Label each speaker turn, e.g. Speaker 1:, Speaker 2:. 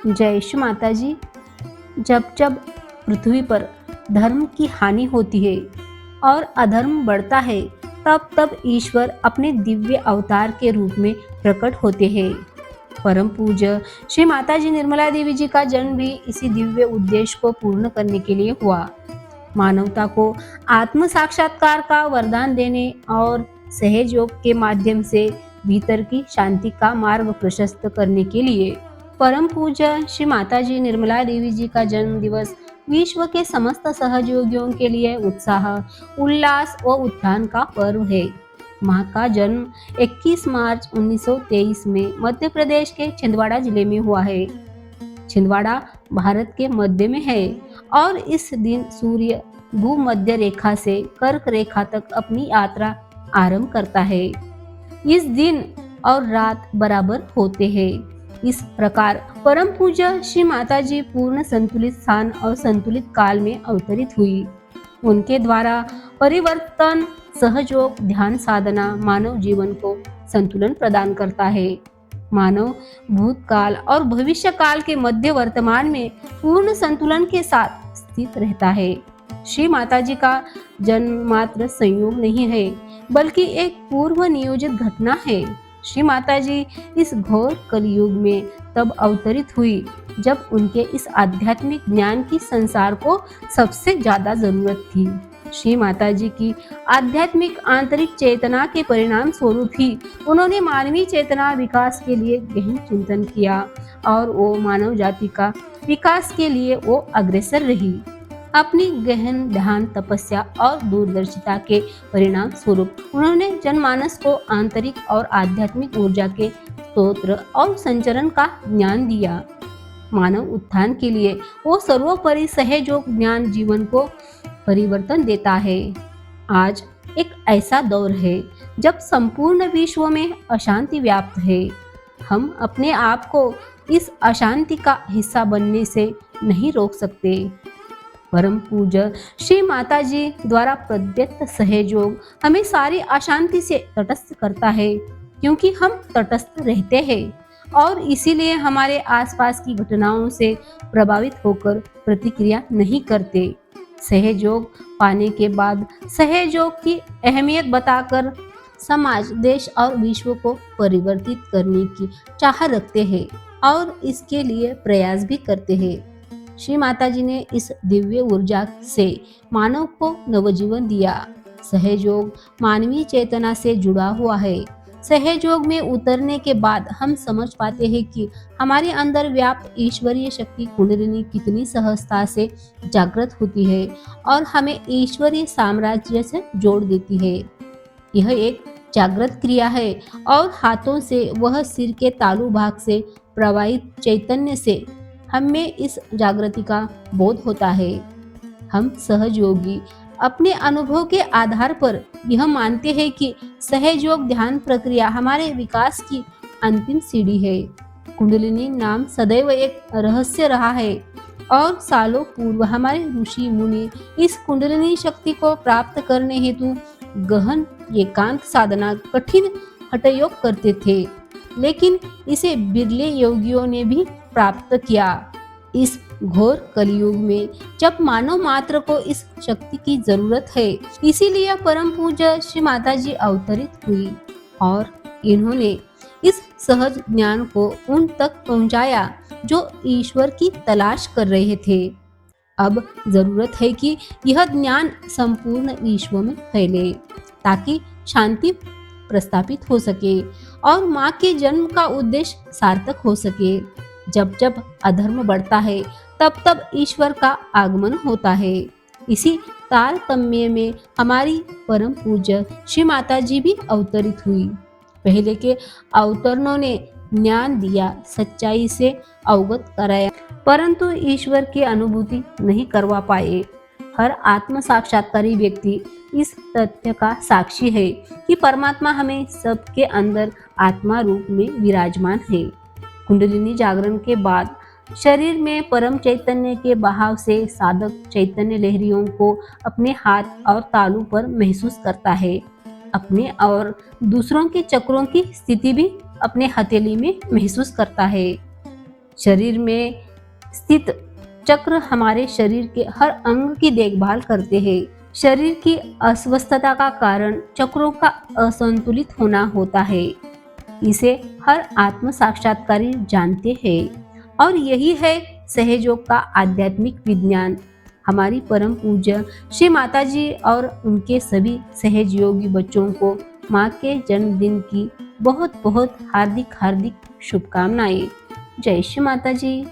Speaker 1: जय श्री माता जी। जब जब पृथ्वी पर धर्म की हानि होती है और अधर्म बढ़ता है, तब तब ईश्वर अपने दिव्य अवतार के रूप में प्रकट होते हैं। परम पूज्य श्री माता जी निर्मला देवी जी का जन्म भी इसी दिव्य उद्देश्य को पूर्ण करने के लिए हुआ। मानवता को आत्म साक्षात्कार का वरदान देने और सहयोग के माध्यम से भीतर की शांति का मार्ग प्रशस्त करने के लिए परम पूज्य श्री माता जी निर्मला देवी जी का जन्म दिवस विश्व के समस्त सहयोगियों के लिए उत्साह, उल्लास व उत्थान का पर्व है। मां का जन्म 21 मार्च 1923 में मध्य प्रदेश के छिंदवाड़ा जिले में हुआ है। छिंदवाड़ा भारत के मध्य में है और इस दिन सूर्य भूमध्य रेखा से कर्क रेखा तक अपनी यात्रा आरंभ करता है। इस दिन और रात बराबर होते हैं। इस प्रकार परम पूज्य श्री माता जी पूर्ण संतुलित स्थान और संतुलित काल में अवतरित हुई। उनके द्वारा परिवर्तन, सहयोग, ध्यान साधना मानव जीवन को संतुलन प्रदान करता है। मानव भूतकाल और भविष्य काल के मध्य वर्तमान में पूर्ण संतुलन के साथ स्थित रहता है। श्री माता जी का जन्म मात्र संयोग नहीं है, बल्कि एक पूर्व नियोजित घटना है। श्री माता जी इस घोर कलयुग में तब अवतरित हुई जब उनके इस आध्यात्मिक ज्ञान की संसार को सबसे ज्यादा जरूरत थी। श्री माता जी की आध्यात्मिक आंतरिक चेतना के परिणाम स्वरूप ही उन्होंने मानवीय चेतना विकास के लिए गहन चिंतन किया और वो मानव जाति का विकास के लिए वो अग्रसर रही। अपनी गहन ध्यान, तपस्या और दूरदर्शिता के परिणाम स्वरूप उन्होंने जनमानस को आंतरिक और आध्यात्मिक ऊर्जा के स्तोत्र और संचरण का ज्ञान दिया। मानव उत्थान के लिए वो सर्वोपरि सहयोग ज्ञान जीवन को परिवर्तन देता है। आज एक ऐसा दौर है जब संपूर्ण विश्व में अशांति व्याप्त है। हम अपने आप को इस अशांति का हिस्सा बनने से नहीं रोक सकते। परम पूज्य श्री माता जी द्वारा प्रदत्त सहयोग हमें सारी अशांति से तटस्थ करता है, क्योंकि हम तटस्थ रहते हैं और इसीलिए हमारे आसपास की घटनाओं से प्रभावित होकर प्रतिक्रिया नहीं करते। सहयोग पाने के बाद सहयोग की अहमियत बताकर समाज, देश और विश्व को परिवर्तित करने की चाह रखते हैं और इसके लिए प्रयास भी करते हैं। श्री माता जी ने इस दिव्य ऊर्जा से मानव को नवजीवन दिया। सहयोग मानवीय चेतना से जुड़ा हुआ है। सहयोग में उतरने के बाद हम समझ पाते हैं कि हमारे अंदर व्याप्त ईश्वरीय शक्ति कुंडलिनी कितनी सहजता से जागृत होती है और हमें ईश्वरीय साम्राज्य से जोड़ देती है। यह एक जागृत क्रिया है और हाथों से वह सिर के तालु भाग से प्रवाहित चैतन्य से हमें इस जागृति का बोध होता है। हम सहयोगी अपने अनुभव के आधार पर यह मानते हैं कि सहयोग ध्यान प्रक्रिया हमारे विकास की अंतिम सीढ़ी है। कुंडलिनी नाम सदैव एक रहस्य रहा है और सालों पूर्व हमारे ऋषि मुनि इस कुंडलिनी शक्ति को प्राप्त करने हेतु गहन एकांत साधना, कठिन हठयोग करते थे, लेकिन इसे बिरले योगियों ने भी प्राप्त किया। इस घोर कलयुग में जब मानव मात्र को इस शक्ति की जरूरत है, इसीलिए परम पूज्य श्री माता जी अवतरित हुई और इन्होंने इस सहज ज्ञान को उन तक पहुंचाया जो ईश्वर की तलाश कर रहे थे। अब जरूरत है कि यह ज्ञान संपूर्ण विश्व में फैले ताकि शांति प्रस्थापित हो सके और माँ के जन्म का उद्देश्य सार्थक हो सके। जब जब अधर्म बढ़ता है, तब तब ईश्वर का आगमन होता है। इसी तारतम्य में हमारी परम पूज्य श्री माता जी भी अवतरित हुई। पहले के अवतरणों ने ज्ञान दिया, सच्चाई से अवगत कराया, परंतु ईश्वर की अनुभूति नहीं करवा पाए। हर आत्म साक्षात्कारी व्यक्ति इस तथ्य का साक्षी है कि परमात्मा हमें सबके अंदर आत्मा रूप में विराजमान है। कुंडलिनी जागरण के बाद शरीर में परम चैतन्य के बहाव से साधक चैतन्य लहरियों को अपने हाथ और तालू पर महसूस करता है। अपने और दूसरों के चक्रों की स्थिति भी अपने हथेली में महसूस करता है। शरीर में स्थित चक्र हमारे शरीर के हर अंग की देखभाल करते हैं। शरीर की अस्वस्थता का कारण चक्रों का असंतुलित होना होता है। इसे हर आत्म साक्षात्कारी जानते हैं और यही है सहयोग का आध्यात्मिक विज्ञान। हमारी परम पूज्य श्री माता जी और उनके सभी सहयोगी बच्चों को माँ के जन्मदिन की बहुत बहुत हार्दिक हार्दिक शुभकामनाएं। जय श्री माता जी।